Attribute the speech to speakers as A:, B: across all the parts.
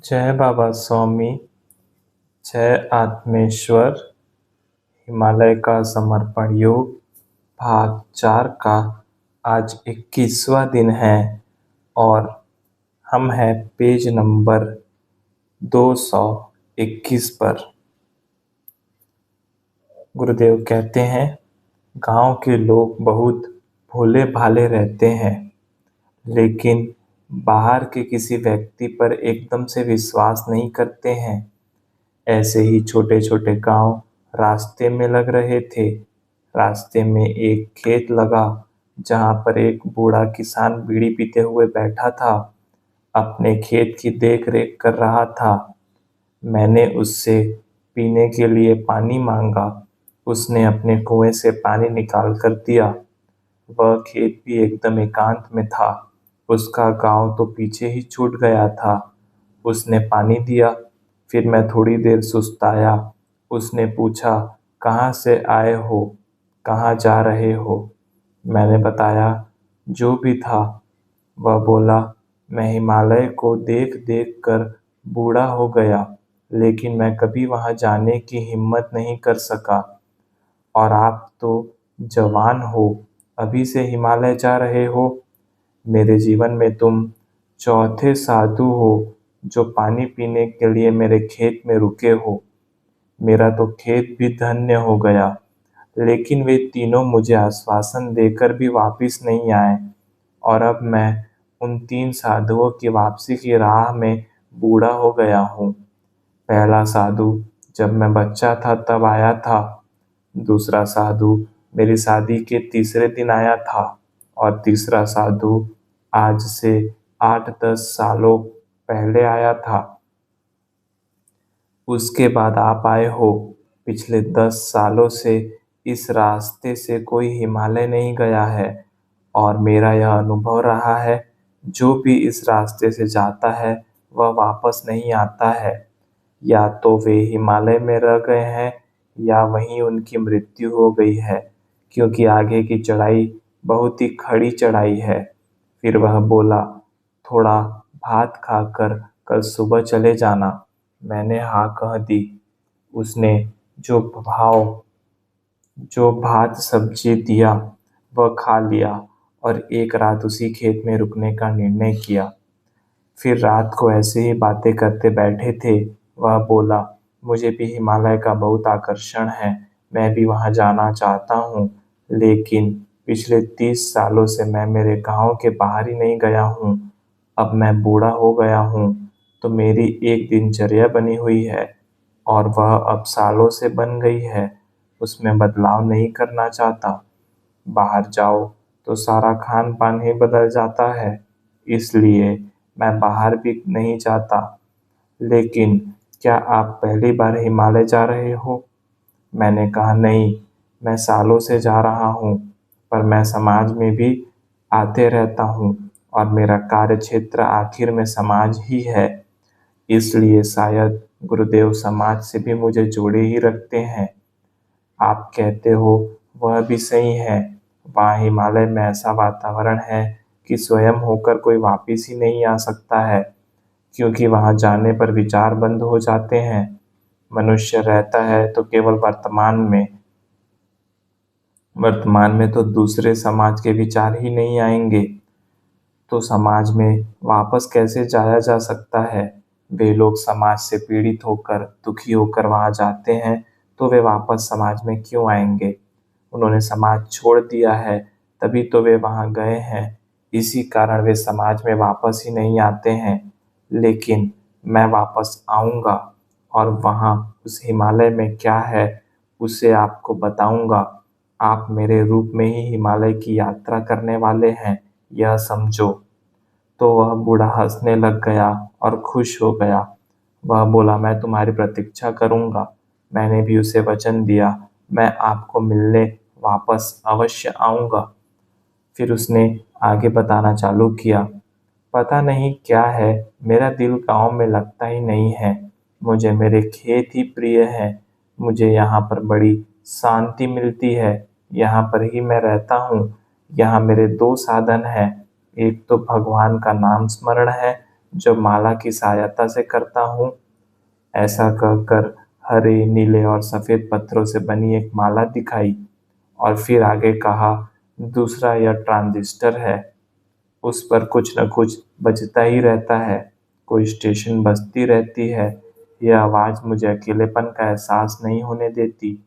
A: जय बाबा स्वामी, जय आत्मेश्वर। हिमालय का समर्पण योग भाग 4 का आज 21वां दिन है और हम हैं पेज नंबर 221 पर। गुरुदेव कहते हैं, गांव के लोग बहुत भोले भाले रहते हैं, लेकिन बाहर के किसी व्यक्ति पर एकदम से विश्वास नहीं करते हैं। ऐसे ही छोटे छोटे गांव रास्ते में लग रहे थे। रास्ते में एक खेत लगा, जहां पर एक बूढ़ा किसान बीड़ी पीते हुए बैठा था, अपने खेत की देख रेख कर रहा था। मैंने उससे पीने के लिए पानी मांगा। उसने अपने कुएं से पानी निकाल कर दिया। वह खेत भी एकदम एकांत में था। उसका गांव तो पीछे ही छूट गया था। उसने पानी दिया। फिर मैं थोड़ी देर सुस्ताया। उसने पूछा, कहाँ से आए हो, कहाँ जा रहे हो? मैंने बताया जो भी था। वह बोला, मैं हिमालय को देख देख कर बूढ़ा हो गया, लेकिन मैं कभी वहां जाने की हिम्मत नहीं कर सका। और आप तो जवान हो, अभी से हिमालय जा रहे हो। मेरे जीवन में तुम चौथे साधु हो जो पानी पीने के लिए मेरे खेत में रुके हो। मेरा तो खेत भी धन्य हो गया, लेकिन वे तीनों मुझे आश्वासन देकर भी वापिस नहीं आए। और अब मैं उन 3 साधुओं की वापसी की राह में बूढ़ा हो गया हूँ। पहला साधु जब मैं बच्चा था तब आया था। दूसरा साधु मेरी शादी के तीसरे दिन आया था। और तीसरा साधु आज से 8-10 सालों पहले आया था। उसके बाद आप आए हो। पिछले 10 सालों से इस रास्ते से कोई हिमालय नहीं गया है, और मेरा यह अनुभव रहा है, जो भी इस रास्ते से जाता है वह वापस नहीं आता है। या तो वे हिमालय में रह गए हैं, या वहीं उनकी मृत्यु हो गई है, क्योंकि आगे की चढ़ाई बहुत ही खड़ी चढ़ाई है। फिर वह बोला, थोड़ा भात खाकर कल सुबह चले जाना। मैंने हाँ कह दी। उसने जो भाव जो भात सब्जी दिया वह खा लिया, और एक रात उसी खेत में रुकने का निर्णय किया। फिर रात को ऐसे ही बातें करते बैठे थे। वह बोला, मुझे भी हिमालय का बहुत आकर्षण है, मैं भी वहां जाना चाहता हूँ, लेकिन पिछले 30 सालों से मैं मेरे गांव के बाहर ही नहीं गया हूँ। अब मैं बूढ़ा हो गया हूँ, तो मेरी एक दिनचर्या बनी हुई है, और वह अब सालों से बन गई है। उसमें बदलाव नहीं करना चाहता। बाहर जाओ तो सारा खान पान ही बदल जाता है, इसलिए मैं बाहर भी नहीं जाता। लेकिन क्या आप पहली बार हिमालय जा रहे हो? मैंने कहा, नहीं, मैं सालों से जा रहा हूँ, पर मैं समाज में भी आते रहता हूँ, और मेरा कार्य क्षेत्र आखिर में समाज ही है। इसलिए शायद गुरुदेव समाज से भी मुझे जोड़े ही रखते हैं। आप कहते हो वह भी सही है। वहाँ हिमालय में ऐसा वातावरण है कि स्वयं होकर कोई वापिस ही नहीं आ सकता है, क्योंकि वहाँ जाने पर विचार बंद हो जाते हैं। मनुष्य रहता है तो केवल वर्तमान में तो दूसरे समाज के विचार ही नहीं आएंगे, तो समाज में वापस कैसे जाया जा सकता है? वे लोग समाज से पीड़ित होकर, दुखी होकर वहां जाते हैं, तो वे वापस समाज में क्यों आएंगे? उन्होंने समाज छोड़ दिया है, तभी तो वे वहां गए हैं। इसी कारण वे समाज में वापस ही नहीं आते हैं। लेकिन मैं वापस आऊंगा, और वहां उस हिमालय में क्या है उसे आपको बताऊंगा। आप मेरे रूप में ही हिमालय की यात्रा करने वाले हैं, यह समझो। तो वह बूढ़ा हंसने लग गया और खुश हो गया। वह बोला, मैं तुम्हारी प्रतीक्षा करूंगा। मैंने भी उसे वचन दिया, मैं आपको मिलने वापस अवश्य आऊंगा। फिर उसने आगे बताना चालू किया, पता नहीं क्या है, मेरा दिल गांव में लगता ही नहीं है। मुझे मेरे खेत ही प्रिय है। मुझे यहाँ पर बड़ी शांति मिलती है। यहाँ पर ही मैं रहता हूँ। यहाँ मेरे 2 साधन हैं। एक तो भगवान का नाम स्मरण है, जो माला की सहायता से करता हूँ। ऐसा कहकर हरे, नीले और सफेद पत्थरों से बनी एक माला दिखाई और फिर आगे कहा, दूसरा यह ट्रांजिस्टर है। उस पर कुछ न कुछ बजता ही रहता है, कोई स्टेशन बजती रहती है। यह आवाज़ मुझे अकेलेपन का एहसास नहीं होने देती।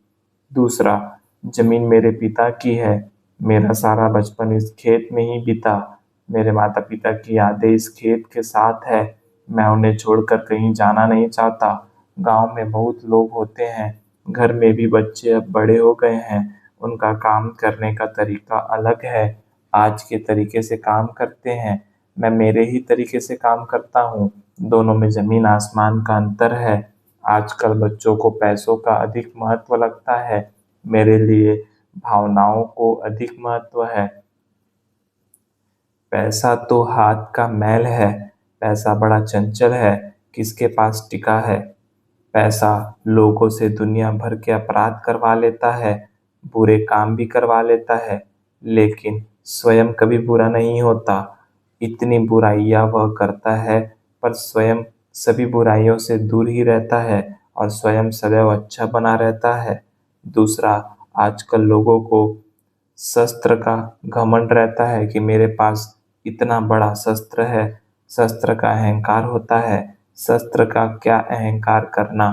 A: दूसरा, जमीन मेरे पिता की है। मेरा सारा बचपन इस खेत में ही बीता। मेरे माता पिता की यादें इस खेत के साथ है। मैं उन्हें छोड़कर कहीं जाना नहीं चाहता। गांव में बहुत लोग होते हैं, घर में भी बच्चे अब बड़े हो गए हैं। उनका काम करने का तरीका अलग है। आज के तरीके से काम करते हैं, मैं मेरे ही तरीके से काम करता हूँ। दोनों में जमीन आसमान का अंतर है। आजकल बच्चों को पैसों का अधिक महत्व लगता है, मेरे लिए भावनाओं को अधिक महत्व है। पैसा तो हाथ का मैल है। पैसा बड़ा चंचल है, किसके पास टिका है। पैसा लोगों से दुनिया भर के अपराध करवा लेता है, बुरे काम भी करवा लेता है, लेकिन स्वयं कभी बुरा नहीं होता। इतनी बुराइयां वह करता है, पर स्वयं सभी बुराइयों से दूर ही रहता है और स्वयं सदैव अच्छा बना रहता है। दूसरा, आजकल लोगों को शस्त्र का घमंड रहता है कि मेरे पास इतना बड़ा शस्त्र है। शस्त्र का अहंकार होता है। शस्त्र का क्या अहंकार करना।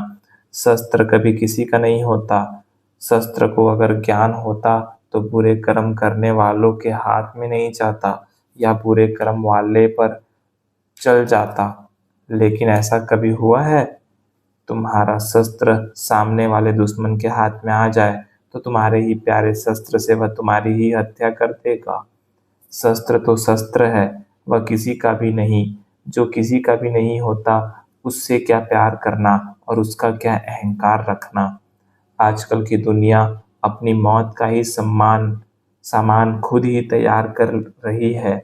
A: शस्त्र कभी किसी का नहीं होता। शस्त्र को अगर ज्ञान होता तो बुरे कर्म करने वालों के हाथ में नहीं जाता या बुरे कर्म वाले पर चल जाता। लेकिन ऐसा कभी हुआ है? तुम्हारा शस्त्र सामने वाले दुश्मन के हाथ में आ जाए तो तुम्हारे ही प्यारे शस्त्र से वह तुम्हारी ही हत्या कर देगा। शस्त्र तो शस्त्र है, वह किसी का भी नहीं। जो किसी का भी नहीं होता, उससे क्या प्यार करना और उसका क्या अहंकार रखना। आजकल की दुनिया अपनी मौत का ही सामान खुद ही तैयार कर रही है।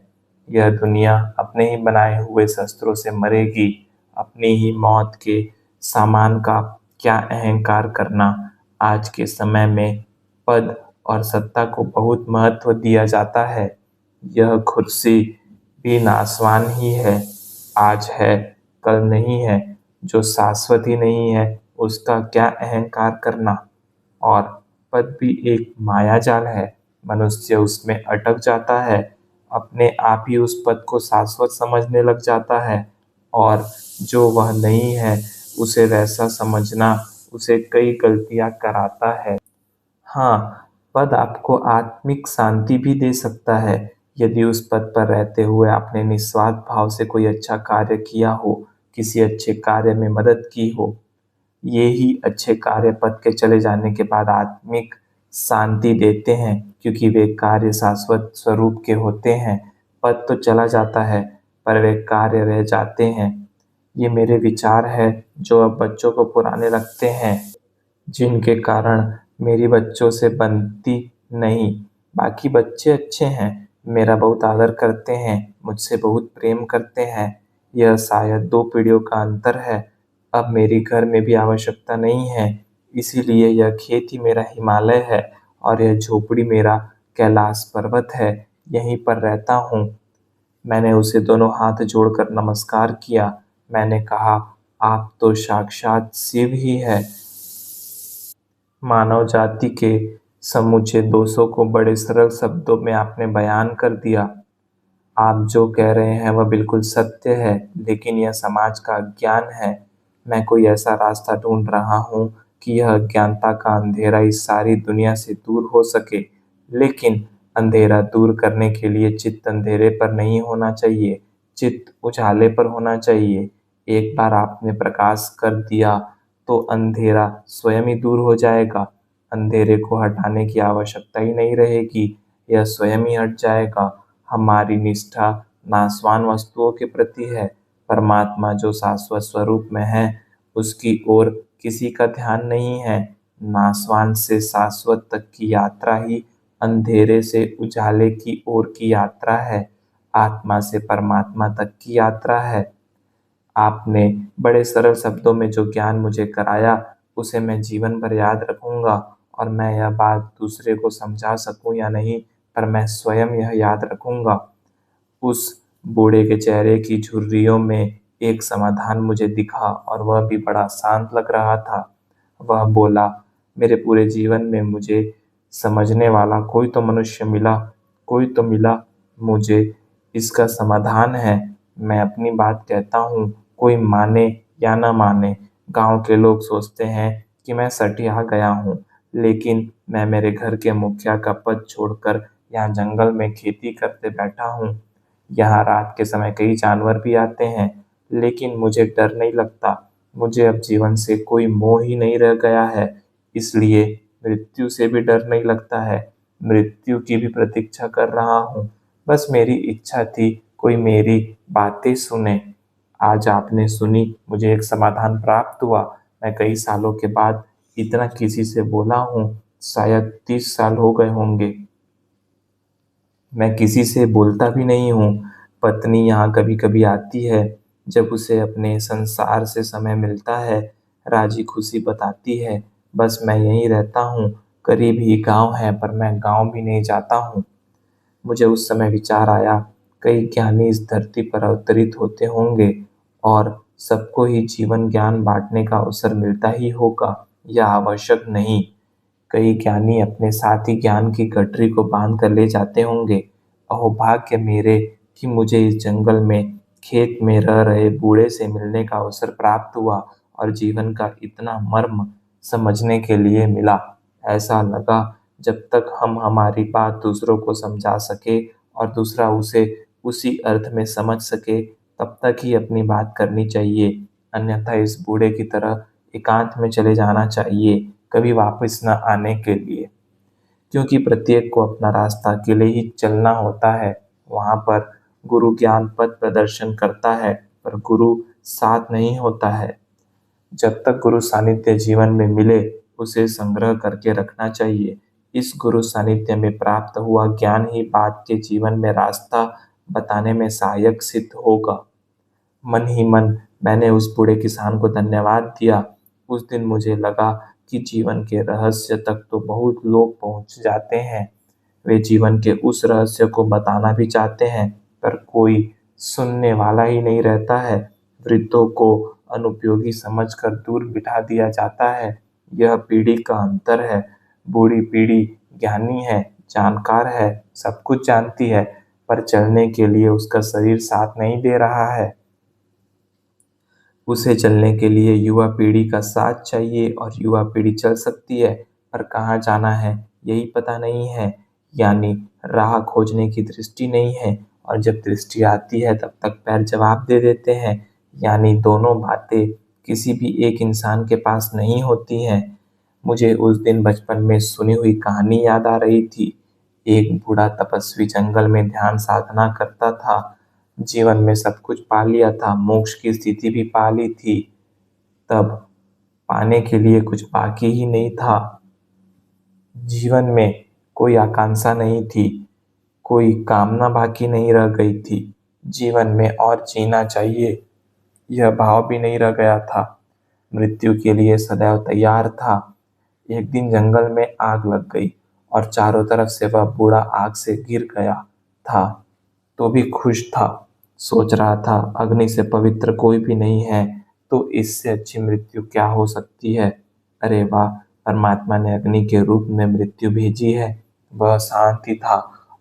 A: यह दुनिया अपने ही बनाए हुए शस्त्रों से मरेगी। अपनी ही मौत के सामान का क्या अहंकार करना। आज के समय में पद और सत्ता को बहुत महत्व दिया जाता है। यह कुर्सी भी नासवान ही है। आज है, कल नहीं है। जो शाश्वत ही नहीं है, उसका क्या अहंकार करना। और पद भी एक माया जाल है। मनुष्य उसमें अटक जाता है, अपने आप ही उस पद को शाश्वत समझने लग जाता है और जो वह नहीं है उसे वैसा समझना उसे कई गलतियां कराता है। हाँ, पद आपको आत्मिक शांति भी दे सकता है यदि उस पद पर रहते हुए आपने निस्वार्थ भाव से कोई अच्छा कार्य किया हो, किसी अच्छे कार्य में मदद की हो। ये ही अच्छे कार्य पद के चले जाने के बाद आत्मिक शांति देते हैं, क्योंकि वे कार्य शाश्वत स्वरूप के होते हैं। पद तो चला जाता है, पर वे कार्य रह जाते हैं। ये मेरे विचार है जो अब बच्चों को पुराने लगते हैं, जिनके कारण मेरी बच्चों से बनती नहीं। बाकी बच्चे अच्छे हैं, मेरा बहुत आदर करते हैं, मुझसे बहुत प्रेम करते हैं। यह शायद 2 पीढ़ियों का अंतर है। अब मेरी घर में भी आवश्यकता नहीं है, इसीलिए यह खेत ही मेरा हिमालय है और यह झोपड़ी मेरा कैलाश पर्वत है। यहीं पर रहता हूँ। मैंने उसे दोनों हाथ जोड़कर नमस्कार किया। मैंने कहा, आप तो साक्षात शिव ही है। मानव जाति के समूचे दोषों को बड़े सरल शब्दों में आपने बयान कर दिया। आप जो कह रहे हैं वह बिल्कुल सत्य है, लेकिन यह समाज का अज्ञान है। मैं कोई ऐसा रास्ता ढूंढ रहा हूँ कि यह अज्ञानता का अंधेरा इस सारी दुनिया से दूर हो सके। लेकिन अंधेरा दूर करने के लिए चित्त अंधेरे पर नहीं होना चाहिए, चित्त उजाले पर होना चाहिए। एक बार आपने प्रकाश कर दिया तो अंधेरा स्वयं ही दूर हो जाएगा। अंधेरे को हटाने की आवश्यकता ही नहीं रहेगी, यह स्वयं ही हट जाएगा। हमारी निष्ठा नाशवान वस्तुओं के प्रति है। परमात्मा जो शाश्वत स्वरूप में है, उसकी ओर किसी का ध्यान नहीं है। नाशवान से शाश्वत तक की यात्रा ही अंधेरे से उजाले की ओर की यात्रा है, आत्मा से परमात्मा तक की यात्रा है। आपने बड़े सरल शब्दों में जो ज्ञान मुझे कराया, उसे मैं जीवन भर याद रखूंगा। और मैं यह बात दूसरे को समझा सकूं या नहीं, पर मैं स्वयं यह याद रखूंगा। उस बूढ़े के चेहरे की झुर्रियों में एक समाधान मुझे दिखा और वह भी बड़ा शांत लग रहा था। वह बोला, मेरे पूरे जीवन में मुझे समझने वाला कोई तो मनुष्य मिला, कोई तो मिला मुझे इसका समाधान है। मैं अपनी बात कहता हूँ, कोई माने या ना माने, गांव के लोग सोचते हैं कि मैं सठिया गया हूँ, लेकिन मैं मेरे घर के मुखिया का पद छोड़कर यहाँ जंगल में खेती करते बैठा हूँ। यहाँ रात के समय कई जानवर भी आते हैं, लेकिन मुझे डर नहीं लगता। मुझे अब जीवन से कोई मोह ही नहीं रह गया है, इसलिए मृत्यु से भी डर नहीं लगता है। मृत्यु की भी प्रतीक्षा कर रहा हूँ। बस मेरी इच्छा थी कोई मेरी बातें सुने। आज आपने सुनी, मुझे एक समाधान प्राप्त हुआ। मैं कई सालों के बाद इतना किसी से बोला हूँ, शायद 30 साल हो गए होंगे। मैं किसी से बोलता भी नहीं हूँ। पत्नी यहाँ कभी कभी आती है, जब उसे अपने संसार से समय मिलता है, राजी खुशी बताती है। बस मैं यहीं रहता हूँ, करीब ही गांव है, पर मैं गांव भी नहीं जाता हूँ। मुझे उस समय विचार आया, कई ज्ञानी इस धरती पर अवतरित होते होंगे और सबको ही जीवन ज्ञान बांटने का अवसर मिलता ही होगा, यह आवश्यक नहीं। कई ज्ञानी अपने साथ ही ज्ञान की गठरी को बांध कर ले जाते होंगे। अहो भाग्य मेरे कि मुझे इस जंगल में खेत में रह रहे बूढ़े से मिलने का अवसर प्राप्त हुआ और जीवन का इतना मर्म समझने के लिए मिला। ऐसा लगा, जब तक हम हमारी बात दूसरों को समझा सके और दूसरा उसे उसी अर्थ में समझ सके, तब तक ही अपनी बात करनी चाहिए। अन्यथा इस बूढ़े की तरह एकांत में चले जाना चाहिए, कभी वापस न आने के लिए। क्योंकि प्रत्येक को अपना रास्ता अकेले ही चलना होता है। वहां पर गुरु ज्ञान पथ प्रदर्शन करता है, पर गुरु साथ नहीं होता है। जब तक गुरु सानिध्य जीवन में मिले, उसे संग्रह करके रखना चाहिए। इस गुरु सानिध्य में प्राप्त हुआ ज्ञान ही बाद के जीवन में रास्ता बताने में सहायक सिद्ध होगा। मन ही मन मैंने उस बूढ़े किसान को धन्यवाद दिया। उस दिन मुझे लगा कि जीवन के रहस्य तक तो बहुत लोग पहुंच जाते हैं। वे जीवन के उस रहस्य को बताना भी चाहते हैं, पर कोई सुनने वाला ही नहीं रहता है। वृद्धों को अनुपयोगी समझकर दूर बिठा दिया जाता है। यह पीढ़ी का अंतर है। बूढ़ी पीढ़ी ज्ञानी है, जानकार है, सब कुछ जानती है, पर चलने के लिए उसका शरीर साथ नहीं दे रहा है। उसे चलने के लिए युवा पीढ़ी का साथ चाहिए और युवा पीढ़ी चल सकती है, पर कहाँ जाना है यही पता नहीं है। यानी राह खोजने की दृष्टि नहीं है, और जब दृष्टि आती है तब तक पैर जवाब दे देते हैं। यानी दोनों बातें किसी भी एक इंसान के पास नहीं होती हैं। मुझे उस दिन बचपन में सुनी हुई कहानी याद आ रही थी। एक बूढ़ा तपस्वी जंगल में ध्यान साधना करता था। जीवन में सब कुछ पा लिया था, मोक्ष की स्थिति भी पा ली थी। तब पाने के लिए कुछ बाकी ही नहीं था। जीवन में कोई आकांक्षा नहीं थी, कोई कामना बाकी नहीं रह गई थी। जीवन में और जीना चाहिए, यह भाव भी नहीं रह गया था। मृत्यु के लिए सदैव तैयार था। एक दिन जंगल में आग लग गई और चारों तरफ से वह बूढ़ा आग से घिर गया था, तो भी खुश था। सोच रहा था, अग्नि से पवित्र कोई भी नहीं है, तो इससे अच्छी मृत्यु क्या हो सकती है। अरे वाह, परमात्मा ने अग्नि के रूप में मृत्यु भेजी है। वह शांति था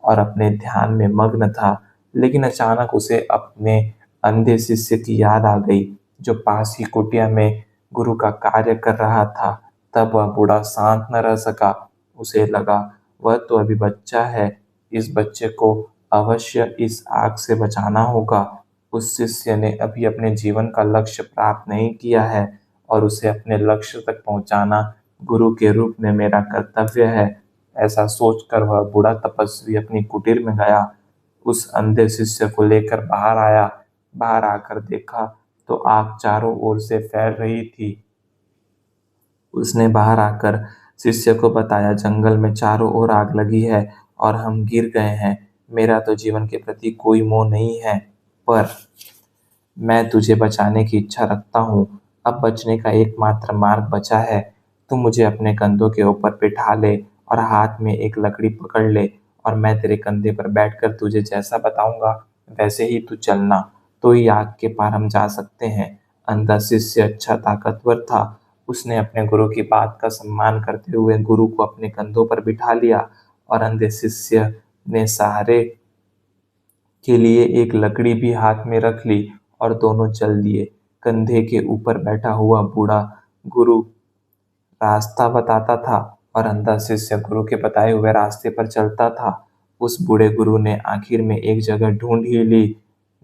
A: और अपने ध्यान में मग्न था, लेकिन अचानक उसे अपने अंधे शिष्य की याद आ गई, जो पास ही कुटिया में गुरु का कार्य कर रहा था। तब वह बूढ़ा शांत न रह सका। उसे लगा, वह तो अभी बच्चा है, इस बच्चे को अवश्य इस आग से बचाना होगा। उस शिष्य ने अभी अपने जीवन का लक्ष्य प्राप्त नहीं किया है, और उसे अपने लक्ष्य तक पहुंचाना गुरु के रूप में मेरा कर्तव्य है। ऐसा सोचकर वह बूढ़ा तपस्वी अपनी कुटीर में गया। उस अंधे शिष्य को लेकर बाहर आया। बाहर आकर देखा तो आग चारों ओर से फैल रही थी। उसने बाहर आकर शिष्य को बताया, जंगल में चारों ओर आग लगी है और हम गिर गए हैं। मेरा तो जीवन के प्रति कोई मोह नहीं है, पर मैं तुझे बचाने की इच्छा रखता हूँ। अब बचने का एकमात्र मार्ग बचा है। तू मुझे अपने कंधों के ऊपर बिठा ले और हाथ में एक लकड़ी पकड़ ले, और मैं तेरे कंधे पर बैठकर तुझे जैसा बताऊंगा वैसे ही तू चलना। तो ही आग के पार हम जा सकते हैं। अंधा शिष्य अच्छा ताकतवर था। उसने अपने गुरु की बात का सम्मान करते हुए गुरु को अपने कंधों पर बिठा लिया और अंधे शिष्य ने सहारे के लिए एक लकड़ी भी हाथ में रख ली और दोनों चल दिए। कंधे के ऊपर बैठा हुआ बूढ़ा गुरु रास्ता बताता था और अंधा शिष्य गुरु के बताए हुए रास्ते पर चलता था। उस बूढ़े गुरु ने आखिर में एक जगह ढूंढ ही ली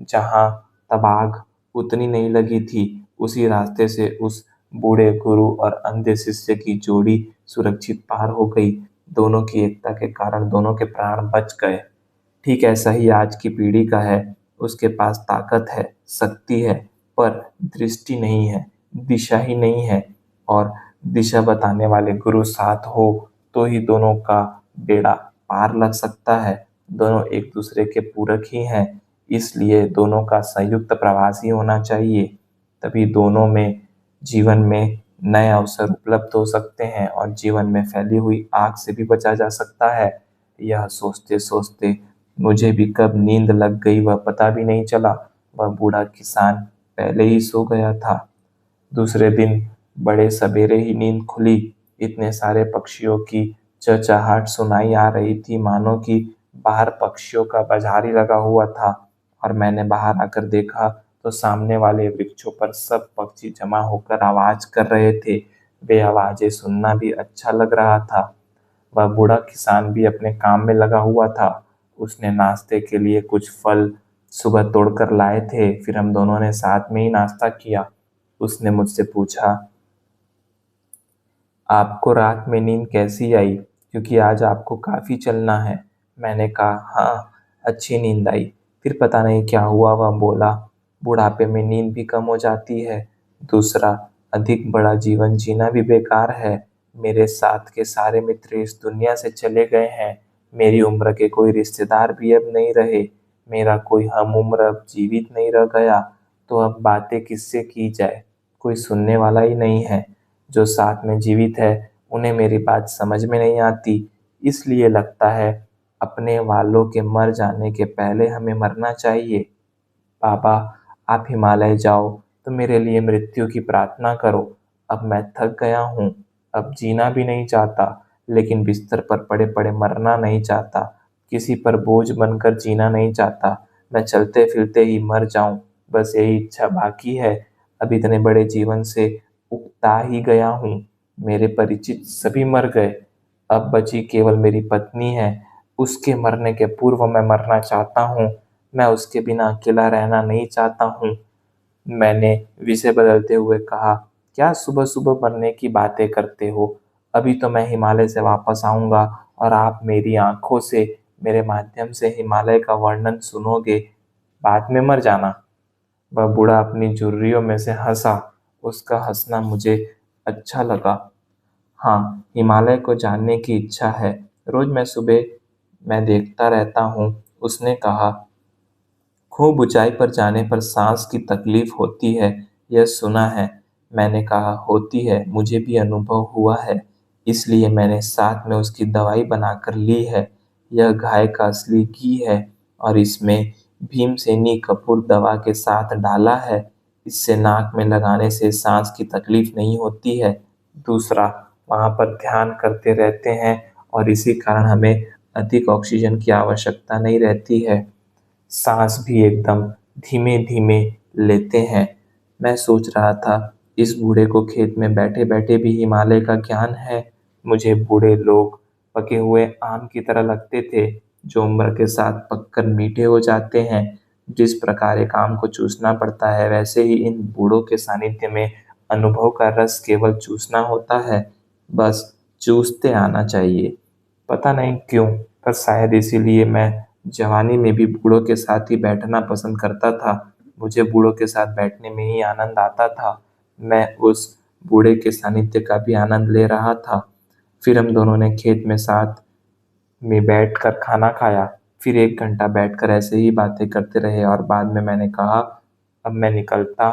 A: जहां तब आग उतनी नहीं लगी थी। उसी रास्ते से उस बूढ़े गुरु और अंधे शिष्य की जोड़ी सुरक्षित पार हो गई। दोनों की एकता के कारण दोनों के प्राण बच गए। ठीक ऐसा ही आज की पीढ़ी का है। उसके पास ताकत है, शक्ति है, पर दृष्टि नहीं है, दिशा ही नहीं है। और दिशा बताने वाले गुरु साथ हो तो ही दोनों का बेड़ा पार लग सकता है। दोनों एक दूसरे के पूरक ही हैं, इसलिए दोनों का संयुक्त प्रवास ही होना चाहिए। तभी दोनों में जीवन में नए अवसर उपलब्ध हो सकते हैं और जीवन में फैली हुई आग से भी बचा जा सकता है। यह सोचते सोचते मुझे भी कब नींद लग गई वह पता भी नहीं चला। वह बूढ़ा किसान पहले ही सो गया था। दूसरे दिन बड़े सवेरे ही नींद खुली। इतने सारे पक्षियों की चहचहाहट सुनाई आ रही थी मानो कि बाहर पक्षियों का बाजार ही लगा हुआ था। और मैंने बाहर आकर देखा तो सामने वाले वृक्षों पर सब पक्षी जमा होकर आवाज कर रहे थे। वे आवाजें सुनना भी अच्छा लग रहा था। वह बूढ़ा किसान भी अपने काम में लगा हुआ था। उसने नाश्ते के लिए कुछ फल सुबह तोड़कर लाए थे। फिर हम दोनों ने साथ में ही नाश्ता किया। उसने मुझसे पूछा, आपको रात में नींद कैसी आई, क्योंकि आज आपको काफी चलना है। मैंने कहा, हाँ, अच्छी नींद आई। फिर पता नहीं क्या हुआ, वह बोला, बुढ़ापे में नींद भी कम हो जाती है। दूसरा, अधिक बड़ा जीवन जीना भी बेकार है। मेरे साथ के सारे मित्र इस दुनिया से चले गए हैं। मेरी उम्र के कोई रिश्तेदार भी अब नहीं रहे। मेरा कोई हम उम्र अब जीवित नहीं रह गया। तो अब बातें किससे की जाए, कोई सुनने वाला ही नहीं है। जो साथ में जीवित है उन्हें मेरी बात समझ में नहीं आती। इसलिए लगता है अपने वालों के मर जाने के पहले हमें मरना चाहिए। बाबा, आप हिमालय जाओ तो मेरे लिए मृत्यु की प्रार्थना करो। अब मैं थक गया हूँ। अब जीना भी नहीं चाहता, लेकिन बिस्तर पर पड़े पड़े मरना नहीं चाहता। किसी पर बोझ बनकर जीना नहीं चाहता। मैं चलते फिरते ही मर जाऊं, बस यही इच्छा बाकी है। अब इतने बड़े जीवन से उकता ही गया हूँ। मेरे परिचित सभी मर गए। अब बची केवल मेरी पत्नी है। उसके मरने के पूर्व मैं मरना चाहता हूँ। मैं उसके बिना अकेला रहना नहीं चाहता हूँ। मैंने विषय बदलते हुए कहा, क्या सुबह सुबह मरने की बातें करते हो? अभी तो मैं हिमालय से वापस आऊंगा और आप मेरी आंखों से, मेरे माध्यम से हिमालय का वर्णन सुनोगे। बाद में मर जाना। वह बूढ़ा अपनी झुर्रियों में से हंसा। उसका हंसना मुझे अच्छा लगा। हाँ, हिमालय को जानने की इच्छा है। रोज मैं सुबह मैं देखता रहता हूँ। उसने कहा, खूब ऊंचाई पर जाने पर सांस की तकलीफ होती है, यह सुना है। मैंने कहा, होती है, मुझे भी अनुभव हुआ है। इसलिए मैंने साथ में उसकी दवाई बनाकर ली है। यह गाय का असली घी है और इसमें भीमसेनी कपूर दवा के साथ डाला है। इससे नाक में लगाने से सांस की तकलीफ नहीं होती है। दूसरा, वहाँ पर ध्यान करते रहते हैं और इसी कारण हमें अधिक ऑक्सीजन की आवश्यकता नहीं रहती है। सांस भी एकदम धीमे धीमे लेते हैं। मैं सोच रहा था, इस बूढ़े को खेत में बैठे बैठे भी हिमालय का ज्ञान है। मुझे बूढ़े लोग पके हुए आम की तरह लगते थे, जो उम्र के साथ पककर मीठे हो जाते हैं। जिस प्रकार एक आम को चूसना पड़ता है, वैसे ही इन बूढ़ों के सानिध्य में अनुभव का रस केवल चूसना होता है। बस चूसते आना चाहिए। पता नहीं क्यों, पर शायद इसीलिए मैं जवानी में भी बूढ़ों के साथ ही बैठना पसंद करता था। मुझे बूढ़ों के साथ बैठने में ही आनंद आता था। मैं उस बूढ़े के सानिध्य का भी आनंद ले रहा था। फिर हम दोनों ने खेत में साथ में बैठकर खाना खाया। फिर 1 घंटा बैठकर ऐसे ही बातें करते रहे और बाद में मैंने कहा, अब मैं निकलता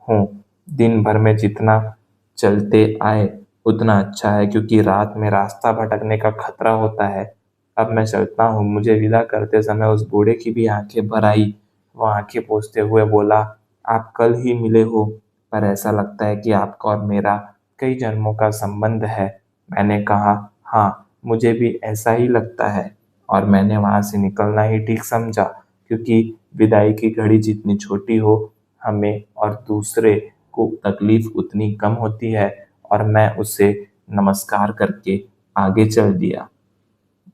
A: हूँ। दिन भर में जितना चलते आए उतना अच्छा है, क्योंकि रात में रास्ता भटकने का खतरा होता है। अब मैं चलता हूँ। मुझे विदा करते समय उस बूढ़े की भी आंखें भर आई। वह आंखें पोंछते हुए बोला, आप कल ही मिले हो, पर ऐसा लगता है कि आपका और मेरा कई जन्मों का संबंध है। मैंने कहा, हाँ, मुझे भी ऐसा ही लगता है। और मैंने वहां से निकलना ही ठीक समझा, क्योंकि विदाई की घड़ी जितनी छोटी हो, हमें और दूसरे को तकलीफ उतनी कम होती है। और मैं उसे नमस्कार करके आगे चल दिया।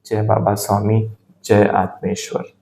A: जय बाबा स्वामी, जय आत्मेश्वर।